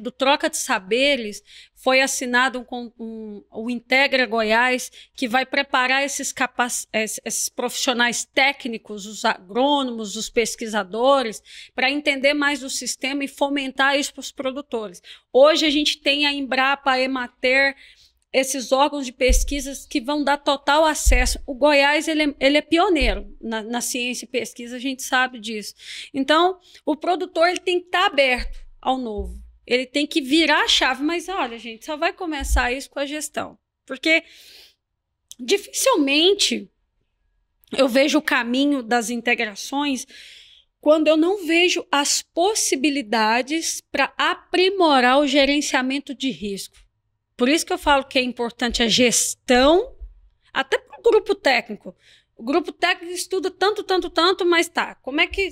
do Troca de Saberes, foi assinado o Integra Goiás, que vai preparar esses profissionais técnicos, os agrônomos, os pesquisadores, para entender mais do sistema e fomentar isso para os produtores. Hoje a gente tem a Embrapa, a Emater, esses órgãos de pesquisas que vão dar total acesso. O Goiás ele é pioneiro na ciência e pesquisa, a gente sabe disso. Então, o produtor ele tem que estar aberto ao novo. Ele tem que virar a chave. Mas, olha, gente, só vai começar isso com a gestão. Porque dificilmente eu vejo o caminho das integrações quando eu não vejo as possibilidades para aprimorar o gerenciamento de risco. Por isso que eu falo que é importante a gestão, até para o grupo técnico. O grupo técnico estuda tanto, mas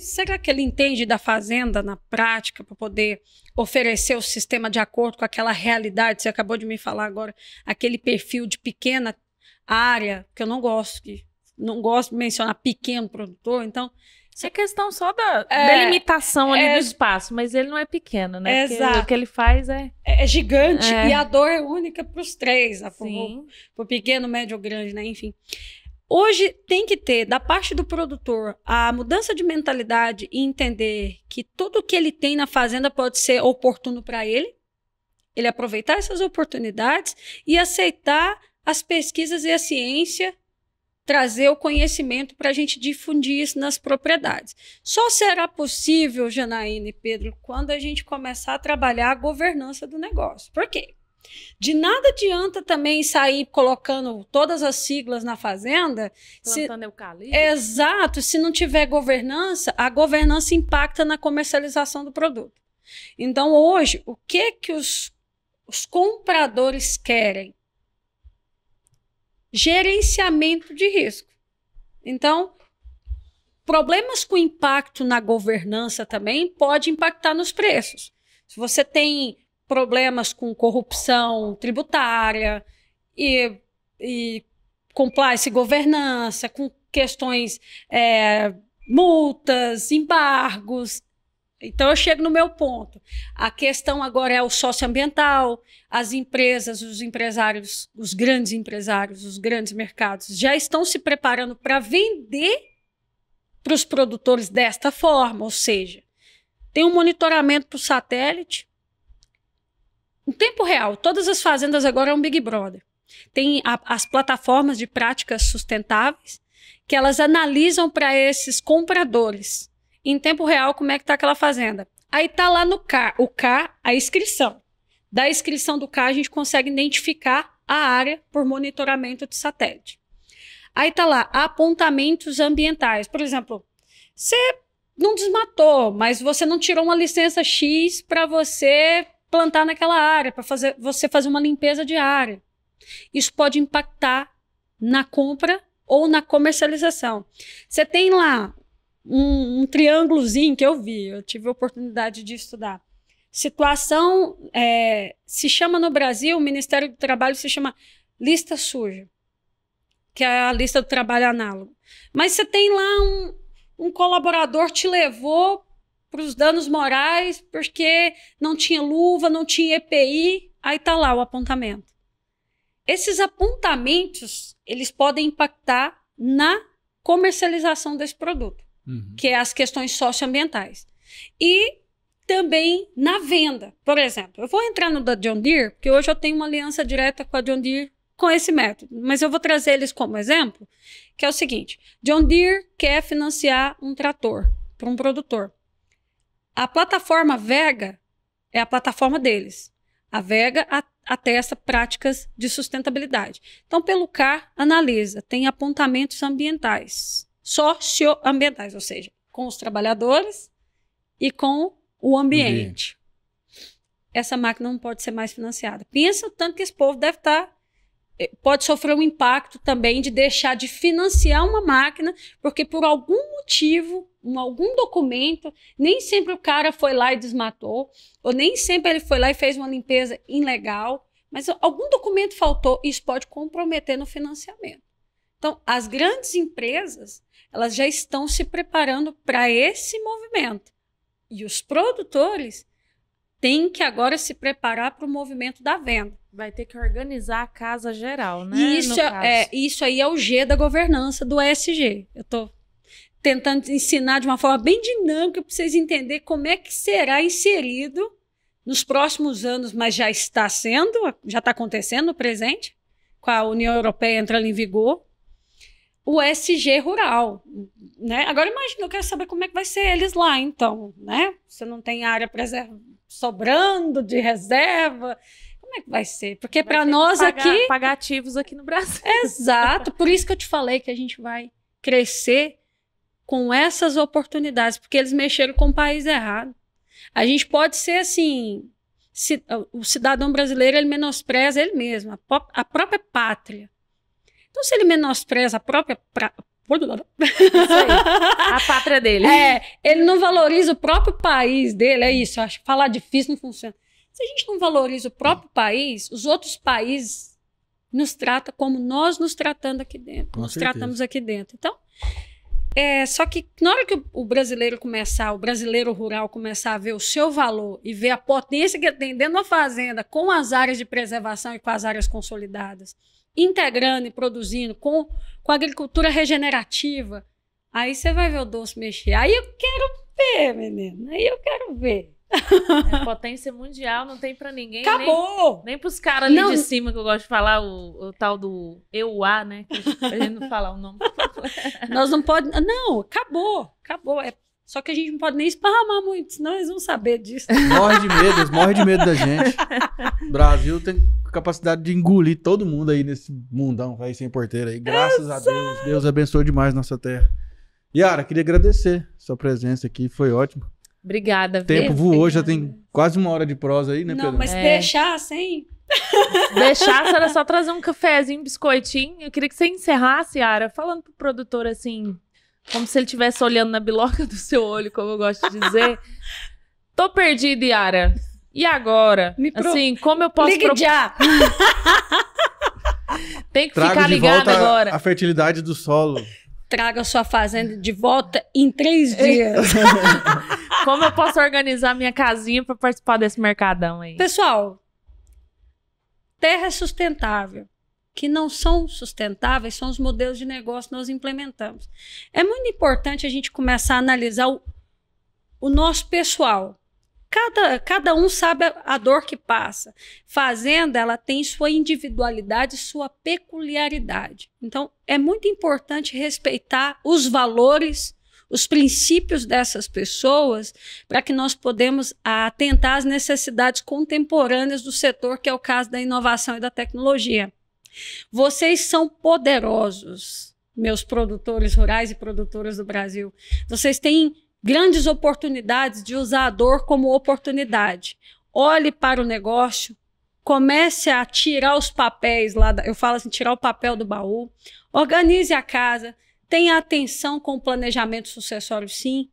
será que ele entende da fazenda na prática para poder oferecer o sistema de acordo com aquela realidade? Você acabou de me falar agora, aquele perfil de pequena área, que eu não gosto de mencionar pequeno produtor, então... É questão só da delimitação ali do espaço, mas ele não é pequeno, né? Exato. O que ele faz é gigante e a dor é única para os três, né? Sim. Para o pequeno, médio ou grande, né? Enfim. Hoje tem que ter, da parte do produtor, a mudança de mentalidade e entender que tudo que ele tem na fazenda pode ser oportuno para ele aproveitar essas oportunidades e aceitar as pesquisas e a ciência, trazer o conhecimento para a gente difundir isso nas propriedades. Só será possível, Janaína e Pedro, quando a gente começar a trabalhar a governança do negócio. Por quê? De nada adianta também sair colocando todas as siglas na fazenda. Plantando eucalipto. Exato. Se não tiver governança, a governança impacta na comercialização do produto. Então, hoje, o que os compradores querem? Gerenciamento de risco. Então, problemas com impacto na governança também pode impactar nos preços. Se você tem problemas com corrupção tributária e compliance, governança, com questões multas, embargos. Então, eu chego no meu ponto. A questão agora é o socioambiental, as empresas, os empresários, os grandes empresários, os grandes mercados já estão se preparando para vender para os produtores desta forma, ou seja, tem um monitoramento para o satélite, em tempo real. Todas as fazendas agora é um Big Brother. Tem as plataformas de práticas sustentáveis que elas analisam para esses compradores em tempo real como é que está aquela fazenda. Aí está lá no CAR, a inscrição. Da inscrição do CAR a gente consegue identificar a área por monitoramento de satélite. Aí está lá, apontamentos ambientais. Por exemplo, você não desmatou, mas você não tirou uma licença X para você plantar naquela área, para você fazer uma limpeza de área. Isso pode impactar na compra ou na comercialização. Você tem lá um triângulozinho que eu tive a oportunidade de estudar. Situação, se chama no Brasil, o Ministério do Trabalho se chama lista suja, que é a lista do trabalho análogo. Mas você tem lá um colaborador te levou para os danos morais porque não tinha luva, não tinha EPI, aí está lá o apontamento. Esses apontamentos, eles podem impactar na comercialização desse produto. Que é as questões socioambientais. E também na venda. Por exemplo, eu vou entrar no da John Deere, porque hoje eu tenho uma aliança direta com a John Deere com esse método, mas eu vou trazer eles como exemplo, que é o seguinte: John Deere quer financiar um trator para um produtor. A plataforma Vega é a plataforma deles. A Vega atesta práticas de sustentabilidade. Então, pelo CAR, analisa, tem apontamentos ambientais. Socioambientais, ou seja, com os trabalhadores e com o ambiente. Essa máquina não pode ser mais financiada. Pensa o tanto que esse povo deve pode sofrer um impacto também de deixar de financiar uma máquina, porque por algum motivo, algum documento, nem sempre o cara foi lá e desmatou, ou nem sempre ele foi lá e fez uma limpeza ilegal, mas algum documento faltou, e isso pode comprometer no financiamento. Então, as grandes empresas, elas já estão se preparando para esse movimento. E os produtores têm que agora se preparar para o movimento da venda. Vai ter que organizar a casa geral, né? E isso aí é o G da governança do ESG. Eu estou tentando ensinar de uma forma bem dinâmica para vocês entenderem como é que será inserido nos próximos anos, mas já está sendo, já está acontecendo no presente, com a União Europeia entrando em vigor, o ESG rural, né? Agora imagina, eu quero saber como é que vai ser eles lá, então, né? Você não tem área sobrando de reserva, como é que vai ser? Porque para nós aqui... Pagar ativos aqui no Brasil. Exato, por isso que eu te falei que a gente vai crescer com essas oportunidades, porque eles mexeram com o país errado. A gente pode ser assim, o cidadão brasileiro, ele menospreza ele mesmo, a própria pátria. Então, se ele menospreza a própria... Isso aí, a pátria dele. Ele não valoriza o próprio país dele, é isso, eu acho que falar difícil não funciona. Se a gente não valoriza o próprio país, os outros países nos tratam como nós nos tratamos aqui dentro. Tratamos aqui dentro. Então, só que na hora que o brasileiro rural começar a ver o seu valor e ver a potência que tem dentro da fazenda com as áreas de preservação e com as áreas consolidadas, integrando e produzindo com a agricultura regenerativa, aí você vai ver o doce mexer. Aí eu quero ver, menino. Aí eu quero ver. Potência mundial não tem pra ninguém. Acabou! Nem pros caras ali de cima, que eu gosto de falar, o tal do EUA, né? Pra gente não falar o nome. Nós não podemos... Não, acabou. Só que a gente não pode nem esparramar muito, senão eles vão saber disso. Morre de medo da gente. O Brasil tem capacidade de engolir todo mundo aí nesse mundão, vai sem porteira aí. Graças a Deus. Deus abençoe demais nossa terra. Yara, queria agradecer sua presença aqui, foi ótimo. Obrigada. O tempo voou, já tem quase 1 hora de prosa aí, né, Pedro? Não, mas deixar sem... Deixar, era só trazer um cafezinho, um biscoitinho. Eu queria que você encerrasse, Yara, falando pro produtor assim, como se ele estivesse olhando na biloca do seu olho, como eu gosto de dizer. Tô perdida, Yara. E agora? Assim, como eu posso... Ligue já! Tem que ficar ligado agora. A fertilidade do solo. Traga sua fazenda de volta em 3 dias. Como eu posso organizar minha casinha para participar desse mercadão aí? Pessoal, terra sustentável. Que não são sustentáveis são os modelos de negócio que nós implementamos. É muito importante a gente começar a analisar o nosso pessoal. Cada um sabe a dor que passa. Fazenda, ela tem sua individualidade, sua peculiaridade. Então, é muito importante respeitar os valores, os princípios dessas pessoas, para que nós podemos atentar às necessidades contemporâneas do setor, que é o caso da inovação e da tecnologia. Vocês são poderosos, meus produtores rurais e produtoras do Brasil. Vocês têm grandes oportunidades de usar a dor como oportunidade. Olhe para o negócio, comece a tirar os papéis lá, eu falo assim, tirar o papel do baú, organize a casa, tenha atenção com o planejamento sucessório, sim.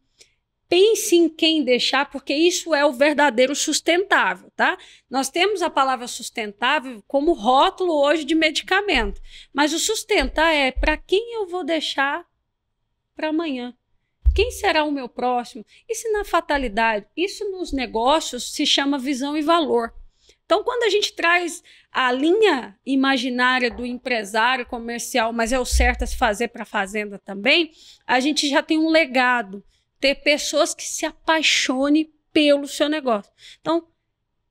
Pense em quem deixar, porque isso é o verdadeiro sustentável, tá? Nós temos a palavra sustentável como rótulo hoje de medicamento, mas o sustentar é para quem eu vou deixar para amanhã. Quem será o meu próximo? Isso na fatalidade, isso nos negócios se chama visão e valor. Então, quando a gente traz a linha imaginária do empresário comercial, mas é o certo a se fazer para a fazenda também, a gente já tem um legado, ter pessoas que se apaixonem pelo seu negócio. Então,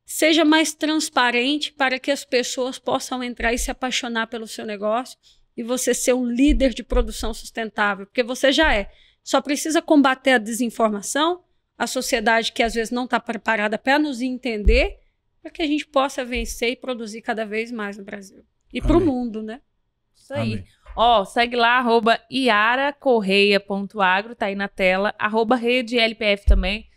seja mais transparente para que as pessoas possam entrar e se apaixonar pelo seu negócio e você ser um líder de produção sustentável, porque você já é. Só precisa combater a desinformação, a sociedade que às vezes não está preparada para nos entender, para que a gente possa vencer e produzir cada vez mais no Brasil. E para o mundo, né? Isso aí. Ó, segue lá, @iaracorreia.agro, tá aí na tela. @redelpf também.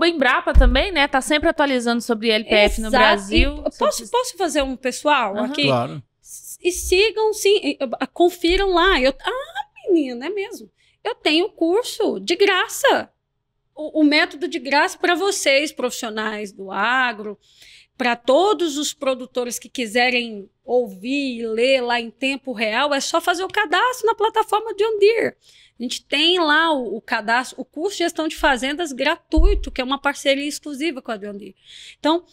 @Embrapa também, né? Tá sempre atualizando sobre LPF no Brasil. Posso fazer um pessoal aqui? Claro. E sigam, sim, confiram lá. Menina, é mesmo. Eu tenho curso de graça. o método de graça para vocês, profissionais do agro, para todos os produtores que quiserem ouvir e ler lá em tempo real, é só fazer o cadastro na plataforma John Deere. A gente tem lá o cadastro, o curso de gestão de fazendas gratuito, que é uma parceria exclusiva com a John Deere. Então,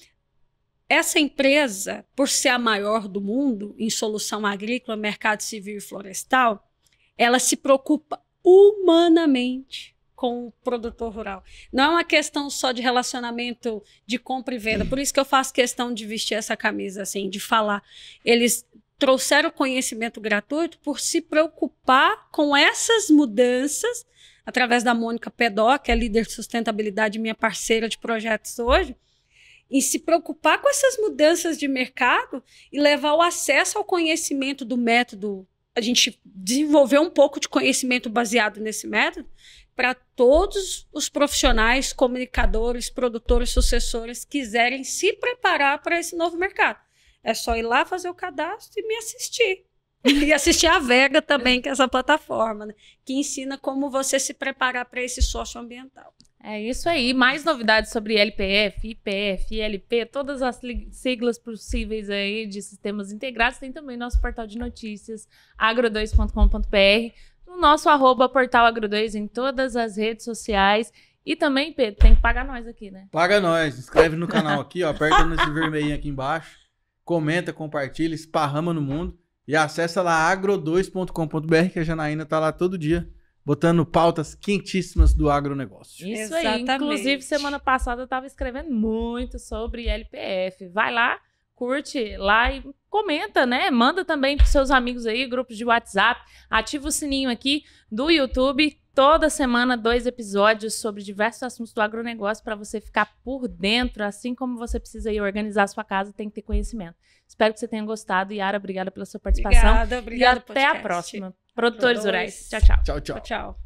essa empresa, por ser a maior do mundo em solução agrícola, mercado civil e florestal, ela se preocupa humanamente com o produtor rural. Não é uma questão só de relacionamento de compra e venda. Por isso que eu faço questão de vestir essa camisa, assim, de falar. Eles trouxeram conhecimento gratuito por se preocupar com essas mudanças, através da Mônica Pedó, que é líder de sustentabilidade, minha parceira de projetos hoje, em se preocupar com essas mudanças de mercado e levar o acesso ao conhecimento do método. A gente desenvolveu um pouco de conhecimento baseado nesse método para todos os profissionais, comunicadores, produtores, sucessores quiserem se preparar para esse novo mercado. É só ir lá fazer o cadastro e me assistir. E assistir a Vega também, que é essa plataforma, né, que ensina como você se preparar para esse socioambiental. É isso aí. Mais novidades sobre LPF, IPF, ILP, todas as siglas possíveis aí de sistemas integrados. Tem também nosso portal de notícias, agro2.com.br, no nosso @portalagro2 em todas as redes sociais. E também, Pedro, tem que pagar nós aqui, né? Paga nós. Inscreve no canal aqui, ó, aperta nesse vermelhinho aqui embaixo, comenta, compartilha, esparrama no mundo e acessa lá agro2.com.br, que a Janaína tá lá todo dia botando pautas quentíssimas do agronegócio. Isso aí. Inclusive, semana passada eu estava escrevendo muito sobre LPF. Vai lá, curte lá e comenta, né? Manda também para seus amigos aí, grupos de WhatsApp. Ativa o sininho aqui do YouTube. Toda semana, 2 episódios sobre diversos assuntos do agronegócio para você ficar por dentro. Assim como você precisa ir organizar a sua casa, tem que ter conhecimento. Espero que você tenha gostado. Yara, obrigada pela sua participação. Obrigada e até a próxima. Produtores Rurais. Tchau, tchau. Tchau, tchau. Tchau.